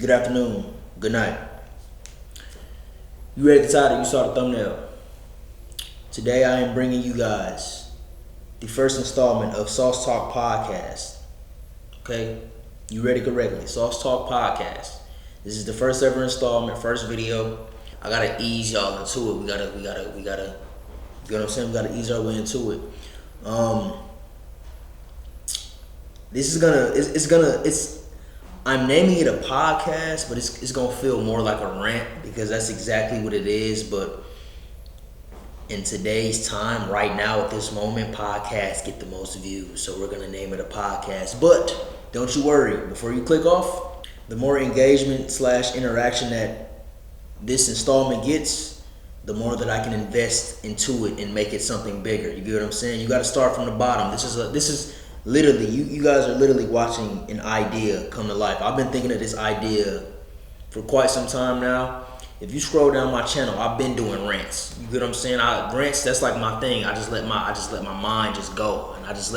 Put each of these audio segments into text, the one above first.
good afternoon, good night. You ready to get tired? You saw the thumbnail. Today I am bringing you guys the first installment of Sauce Talk Podcast. Okay, you read it correctly. Sauce Talk Podcast. This is the first ever installment, first video. I gotta ease y'all into it. We gotta. You know what I'm saying? We gotta ease our way into it. I'm naming it a podcast, but it's gonna feel more like a rant because that's exactly what it is. But in today's time, right now at this moment, podcasts get the most views, so we're gonna name it a podcast. But don't you worry, before you click off, the more engagement / interaction that this installment gets, the more that I can invest into it and make it something bigger. You get what I'm saying? You got to start from the bottom. This is literally, you guys are literally watching an idea come to life. I've been thinking of this idea for quite some time now. If you scroll down my channel, I've been doing rants. You get what I'm saying? Rants, that's like my thing. I just let my mind just go, and I just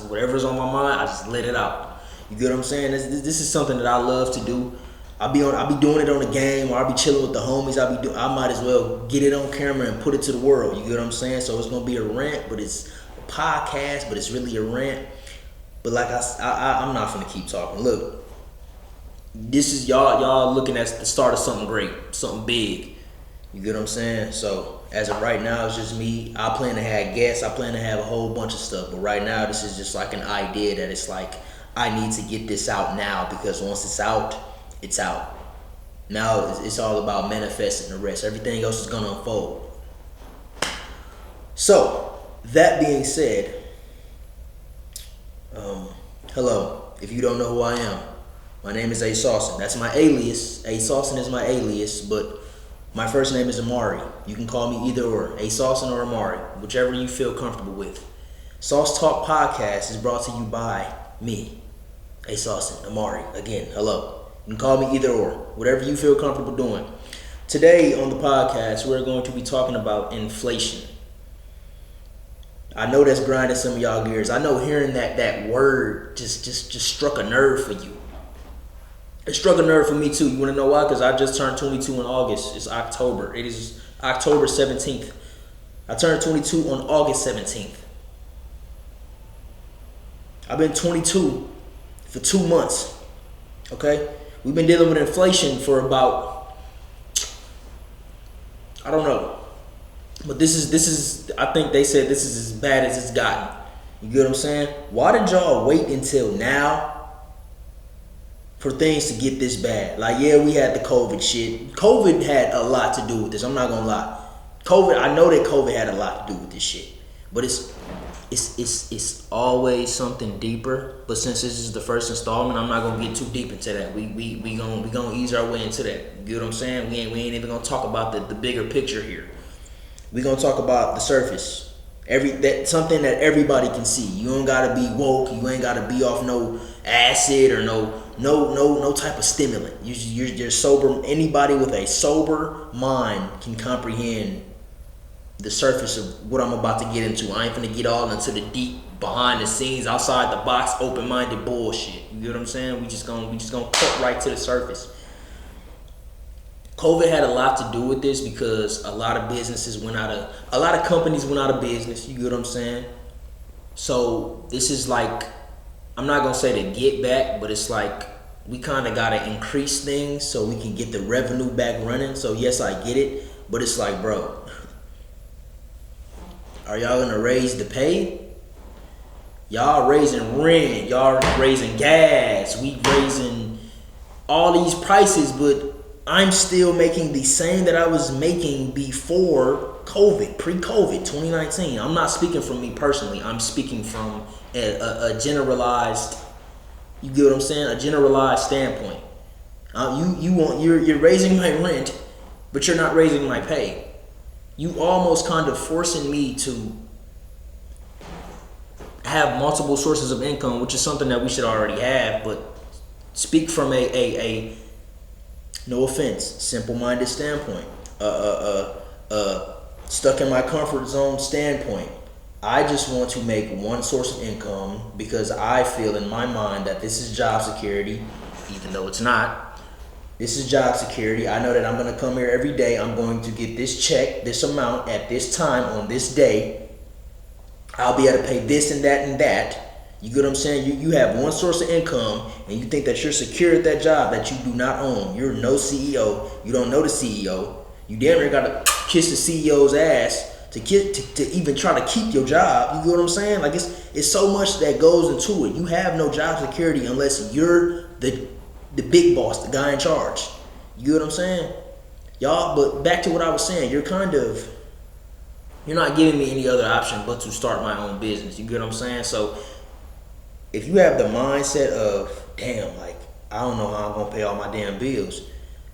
whatever's on my mind, I just let it out. You get what I'm saying? This is something that I love to do. I'll be doing it on the game, or I'll be chilling with the homies. I might as well get it on camera and put it to the world. You get what I'm saying? So it's gonna be a rant, but it's a podcast, but it's really a rant. But like I'm not gonna keep talking. Look, this is y'all looking at the start of something great, something big. You get what I'm saying? So as of right now, it's just me. I plan to have guests. I plan to have a whole bunch of stuff. But right now, this is just like an idea that it's like I need to get this out now, because once it's out, it's out. Now it's all about manifesting the rest. Everything else is gonna unfold. So that being said. Hello, if you don't know who I am, my name is Asaucin. That's my alias. Asaucin is my alias, but my first name is Amari. You can call me either or, Asaucin or Amari, whichever you feel comfortable with. Sauce Talk Podcast is brought to you by me, Asaucin, Amari. Again, hello. You can call me either or, whatever you feel comfortable doing. Today on the podcast, we're going to be talking about inflation. I know that's grinding some of y'all gears. I know hearing that word just struck a nerve for you. It struck a nerve for me too. You want to know why? Because I just turned 22 in August. It's October. It is October 17th. I turned 22 on August 17th. I've been 22 for 2 months. Okay? We've been dealing with inflation for about, I don't know. But this is I think they said this is as bad as it's gotten. You get what I'm saying? Why did y'all wait until now for things to get this bad? Like, yeah, we had the COVID shit. COVID had a lot to do with this. I'm not gonna lie. I know that COVID had a lot to do with this shit. But it's always something deeper. But since this is the first installment, I'm not gonna get too deep into that. We gonna ease our way into that. You get what I'm saying? We ain't even gonna talk about the bigger picture here. We're gonna talk about the surface. Something that everybody can see. You don't gotta be woke. You ain't gotta be off no acid or no type of stimulant. You're sober. Anybody with a sober mind can comprehend the surface of what I'm about to get into. I ain't finna get all into the deep, behind the scenes, outside the box, open-minded bullshit. You get what I'm saying? We just gonna cut right to the surface. COVID had a lot to do with this because a lot of companies went out of business. You get what I'm saying? So this is like, I'm not gonna say to get back, but it's like we kind of gotta increase things so we can get the revenue back running. So yes, I get it, but it's like, bro, are y'all gonna raise the pay? Y'all raising rent, y'all raising gas, we raising all these prices, but I'm still making the same that I was making before COVID, pre-COVID, 2019. I'm not speaking from me personally. I'm speaking from a generalized, you get what I'm saying? A generalized standpoint. You're raising my rent, but you're not raising my pay. You almost kind of forcing me to have multiple sources of income, which is something that we should already have, but speak from a no offense, simple-minded standpoint, stuck in my comfort zone standpoint. I just want to make one source of income because I feel in my mind that this is job security, even though it's not. This is job security. I know that I'm going to come here every day. I'm going to get this check, this amount at this time on this day. I'll be able to pay this and that and that. You get what I'm saying? You have one source of income and you think that you're secure at that job that you do not own. You're no CEO. You don't know the CEO. You damn near got to kiss the CEO's ass to even try to keep your job. You get what I'm saying? Like it's so much that goes into it. You have no job security unless you're the big boss, the guy in charge. You get what I'm saying? Y'all, but back to what I was saying, you're not giving me any other option but to start my own business. You get what I'm saying? So if you have the mindset of, damn, like, I don't know how I'm gonna pay all my damn bills,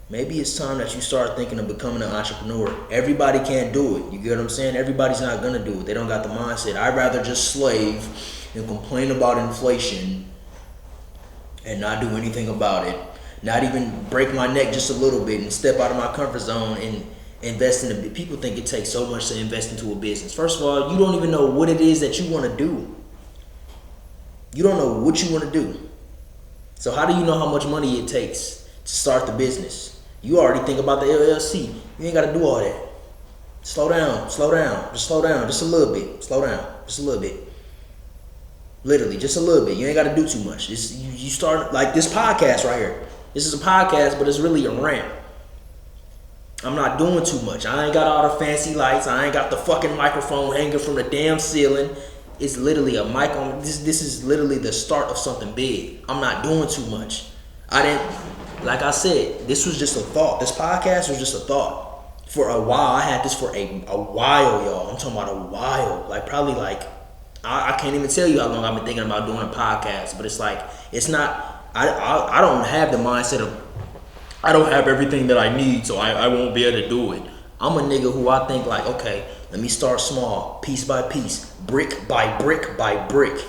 maybe it's time that you start thinking of becoming an entrepreneur. Everybody can't do it. You get what I'm saying? Everybody's not gonna do it. They don't got the mindset. I'd rather just slave and complain about inflation and not do anything about it. Not even break my neck just a little bit and step out of my comfort zone and invest in a bit. People think it takes so much to invest into a business. First of all, you don't even know what it is that you want to do. You don't know what you want to do. So how do you know how much money it takes to start the business? You already think about the LLC. You ain't got to do all that. Slow down, just slow down, just a little bit. Slow down, just a little bit. Literally, just a little bit. You ain't got to do too much. You start, like this podcast right here. This is a podcast, but it's really a rant. I'm not doing too much. I ain't got all the fancy lights. I ain't got the fucking microphone hanging from the damn ceiling. It's literally a mic on. This is literally the start of something big. I'm not doing too much. Like I said, this was just a thought. This podcast was just a thought. For a while, I had this for a while, y'all. I'm talking about a while. Like probably like, I can't even tell you how long I've been thinking about doing a podcast. But it's like, it's not, I don't have the mindset of, I don't have everything that I need, so I won't be able to do it. I'm a nigga who I think like, okay, let me start small, piece by piece, brick by brick by brick.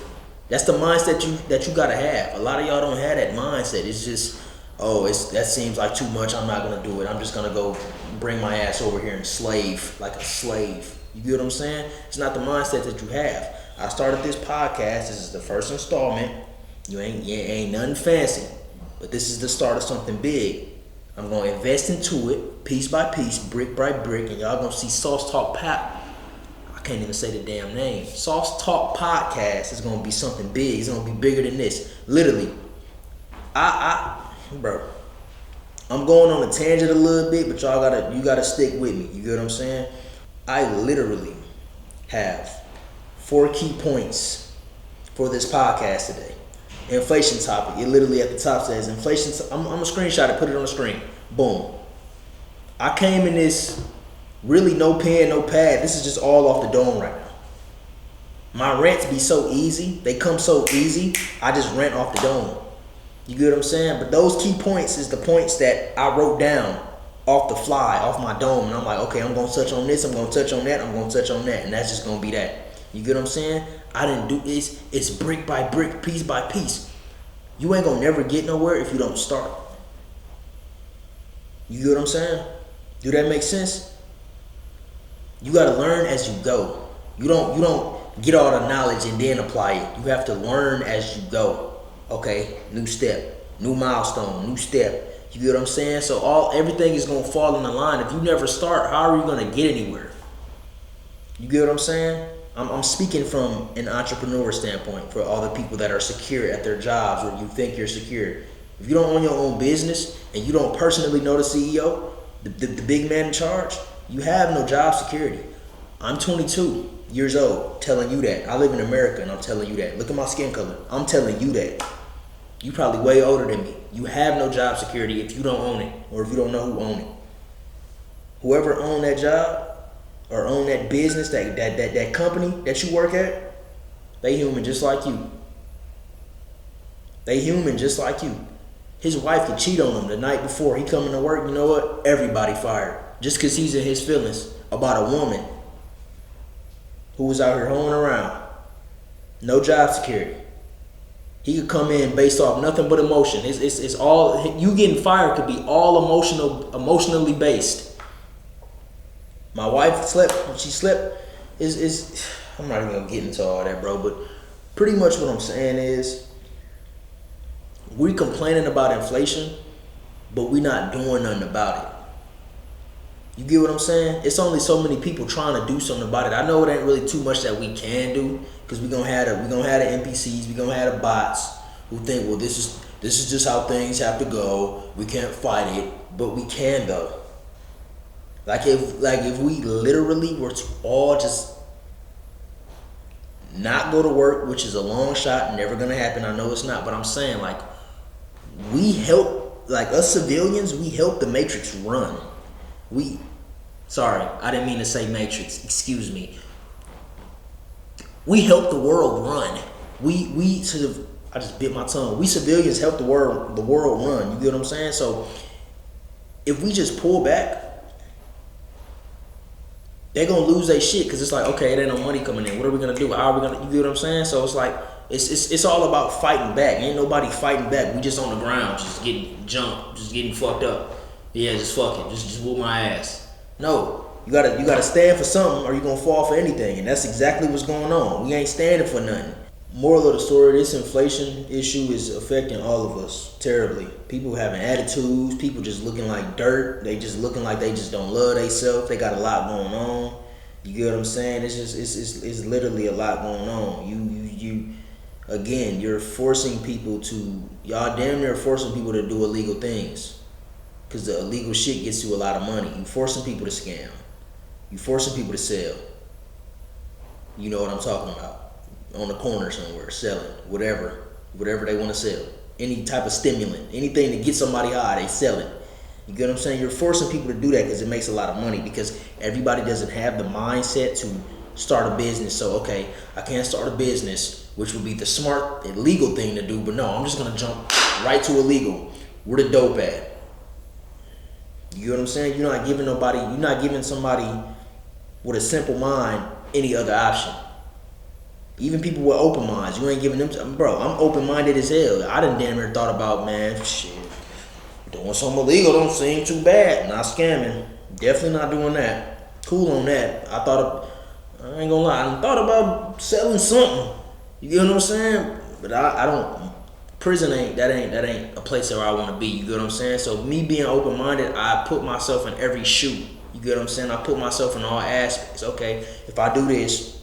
That's the mindset that you gotta have. A lot of y'all don't have that mindset. It's just, that seems like too much. I'm not gonna do it. I'm just gonna go bring my ass over here and slave like a slave. You get what I'm saying? It's not the mindset that you have. I started this podcast. This is the first installment. You ain't nothing fancy, but this is the start of something big. I'm going to invest into it piece by piece, brick by brick, and y'all going to see Sauce Talk I can't even say the damn name. Sauce Talk Podcast is going to be something big. It's going to be bigger than this. Literally. Bro, I'm going on a tangent a little bit, but you gotta stick with me. You get what I'm saying? I literally have 4 key points for this podcast today. Inflation topic. It literally at the top says inflation. I'm gonna screenshot it, put it on the screen. Boom. I came in this really no pen, no pad. This is just all off the dome right now. My rants be so easy. They come so easy. I just rant off the dome. You get what I'm saying? But those key points is the points that I wrote down off the fly, off my dome. And I'm like, okay, I'm gonna touch on this. I'm gonna touch on that. I'm gonna touch on that. And that's just gonna be that. You get what I'm saying? I didn't do this. It's brick by brick, piece by piece. You ain't gonna never get nowhere if you don't start. You get what I'm saying? Do that make sense? You gotta learn as you go. You don't get all the knowledge and then apply it. You have to learn as you go. Okay, new step, new milestone, new step. You get what I'm saying? So everything is gonna fall in the line. If you never start, how are you gonna get anywhere? You get what I'm saying? I'm speaking from an entrepreneur standpoint for all the people that are secure at their jobs or you think you're secure. If you don't own your own business and you don't personally know the CEO, the big man in charge, you have no job security. I'm 22 years old telling you that. I live in America and I'm telling you that. Look at my skin color. I'm telling you that. You probably way older than me. You have no job security if you don't own it or if you don't know who owns it. Whoever owned that job or own that business, that company that you work at, they human just like you. They human just like you. His wife could cheat on him the night before he coming to work. You know what? Everybody fired. Just because he's in his feelings about a woman who was out here hoeing around. No job security. He could come in based off nothing but emotion. It's all, you getting fired could be all emotionally based. My wife slept, when she slept, I'm not even gonna get into all that, bro, but pretty much what I'm saying is, we complaining about inflation, but we not doing nothing about it. You get what I'm saying? It's only so many people trying to do something about it. I know it ain't really too much that we can do, because we gonna have the NPCs, we gonna have the bots who think, well, this is just how things have to go. We can't fight it, but we can though. Like if we literally were to all just not go to work, which is a long shot, never gonna happen. I know it's not, but I'm saying, like, we help, like, us civilians, we help the Matrix run. Sorry, I didn't mean to say Matrix. Excuse me. We help the world run. I just bit my tongue. We civilians help the world run. You get what I'm saying? So if we just pull back, they're gonna lose their shit, because it's like, okay, there ain't no money coming in. What are we gonna do? How are we gonna? You get what I'm saying? So it's like it's all about fighting back. Ain't nobody fighting back. We just on the ground, just getting jumped, just getting fucked up. Yeah, just fuck it. Just whoop my ass. No, you gotta stand for something, or you gonna fall for anything, and that's exactly what's going on. We ain't standing for nothing. Moral of the story: this inflation issue is affecting all of us terribly. People having attitudes, people just looking like dirt. They just looking like they just don't love themselves. They got a lot going on. You get what I'm saying? It's literally a lot going on. You again, you're forcing people to, y'all damn near forcing people to do illegal things, because the illegal shit gets you a lot of money. You forcing people to scam. You forcing people to sell. You know what I'm talking about. On the corner somewhere, selling whatever they want to sell. Any type of stimulant, anything to get somebody high, they sell it. You get what I'm saying? You're forcing people to do that because it makes a lot of money, because everybody doesn't have the mindset to start a business. So, okay, I can't start a business, which would be the smart and legal thing to do, but no, I'm just going to jump right to illegal. Where the dope at? You get what I'm saying? You're not giving somebody with a simple mind any other option. Even people with open minds, you ain't giving them. Bro, I'm open-minded as hell. I done damn near thought about, man, shit, doing something illegal don't seem too bad. Not scamming. Definitely not doing that. Cool on that. I ain't gonna lie, I thought about selling something. You get what I'm saying? But I don't. Prison ain't a place where I want to be. You get what I'm saying? So me being open-minded, I put myself in every shoe. You get what I'm saying? I put myself in all aspects. Okay, if I do this,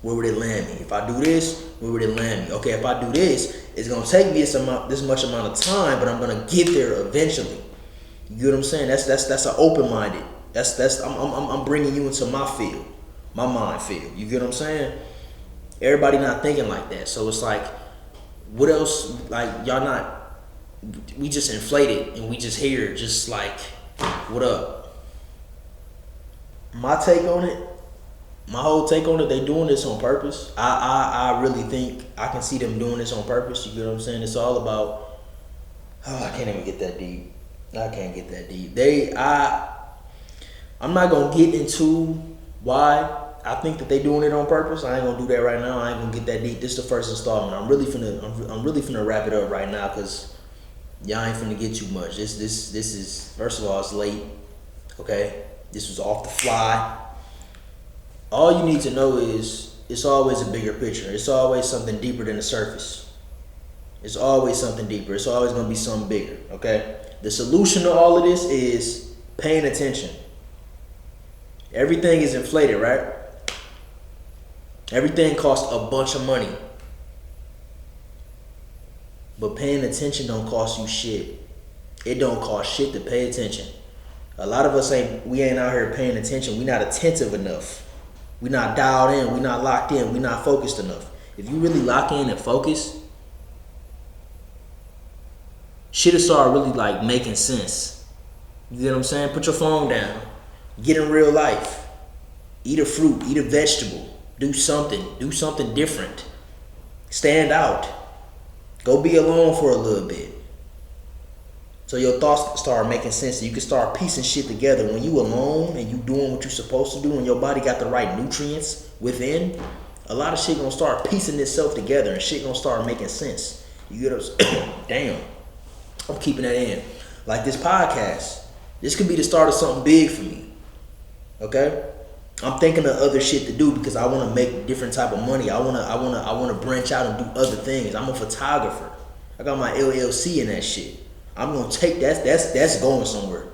where would it land me? If I do this, where would it land me? Okay, if I do this, it's gonna take me this much amount of time, but I'm gonna get there eventually. You get what I'm saying? That's an open-minded. I'm bringing you into my field, my mind field. You get what I'm saying? Everybody not thinking like that, so it's like, what else? Like, y'all not? We just inflated and we just here, just like, what up? My whole take on it, they doing this on purpose. I really think I can see them doing this on purpose. You get what I'm saying? It's all about, I can't even get that deep. I can't get that deep. I'm not gonna get into why I think that they doing it on purpose. I ain't gonna do that right now. I ain't gonna get that deep. This is the first installment. I'm really finna wrap it up right now, because y'all ain't finna get too much. This is, first of all, it's late. Okay, this was off the fly. All you need to know is it's always a bigger picture. It's always something deeper than the surface. It's always something deeper. It's always going to be something bigger, okay? The solution to all of this is paying attention. Everything is inflated, right? Everything costs a bunch of money. But paying attention don't cost you shit. It don't cost shit to pay attention. A lot of us ain't out here paying attention. We're not attentive enough. We're not dialed in. We're not locked in. We're not focused enough. If you really lock in and focus, shit'll start really like making sense. You get what I'm saying? Put your phone down. Get in real life. Eat a fruit. Eat a vegetable. Do something. Do something different. Stand out. Go be alone for a little bit. So your thoughts start making sense. You can start piecing shit together. When you alone and you doing what you're supposed to do and your body got the right nutrients within, a lot of shit gonna start piecing itself together and shit gonna start making sense. You get what I'm saying? Damn. I'm keeping that in. Like this podcast. This could be the start of something big for me. Okay? I'm thinking of other shit to do because I wanna make different type of money. I wanna branch out and do other things. I'm a photographer. I got my LLC in that shit. I'm gonna take that's going somewhere.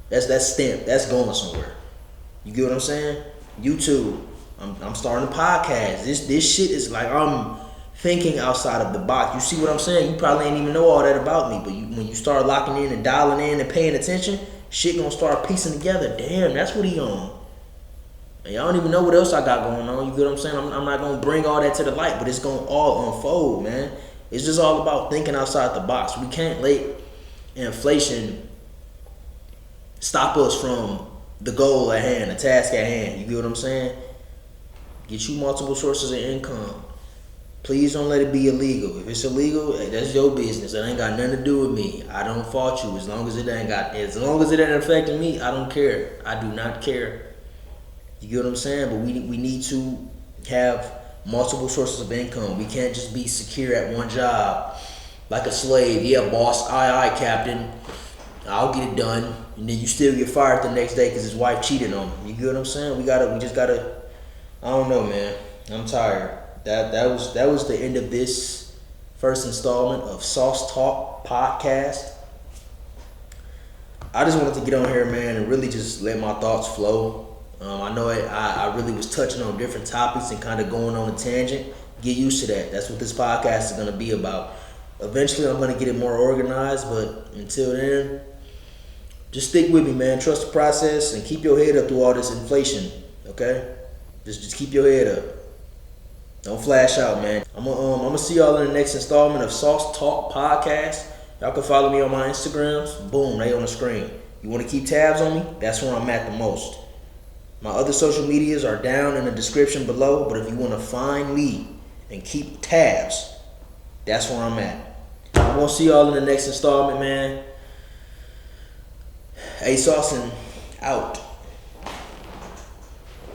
That's stamped. That's going somewhere. You get what I'm saying? YouTube. I'm starting a podcast. This shit is like I'm thinking outside of the box. You see what I'm saying? You probably ain't even know all that about me, but when you start locking in and dialing in and paying attention, shit gonna start piecing together. Damn, that's what he on. And y'all don't even know what else I got going on. You get what I'm saying? I'm not gonna bring all that to the light, but it's gonna all unfold, man. It's just all about thinking outside the box. We can't let inflation stop us from the goal at hand, the task at hand. You get what I'm saying? Get you multiple sources of income. Please don't let it be illegal. If it's illegal, that's your business. It ain't got nothing to do with me. I don't fault you as long as it ain't affecting me. I don't care. I do not care. You get what I'm saying? But we need to have multiple sources of income. We can't just be secure at one job like a slave. Yeah, boss, aye, captain. I'll get it done. And then you still get fired the next day because his wife cheated on him. You get what I'm saying? We just gotta. I don't know, man. I'm tired. That was the end of this first installment of Sauce Talk Podcast. I just wanted to get on here, man, and really just let my thoughts flow. I know I really was touching on different topics and kind of going on a tangent. Get used to that. That's what this podcast is going to be about. Eventually, I'm going to get it more organized, but until then, just stick with me, man. Trust the process and keep your head up through all this inflation, okay? Just keep your head up. Don't flash out, man. I'm gonna see y'all in the next installment of Sauce Talk Podcast. Y'all can follow me on my Instagrams. Boom, they on the screen. You want to keep tabs on me? That's where I'm at the most. My other social medias are down in the description below, but if you want to find me and keep tabs, that's where I'm at. I'm gonna see y'all in the next installment, man. Asaucin out.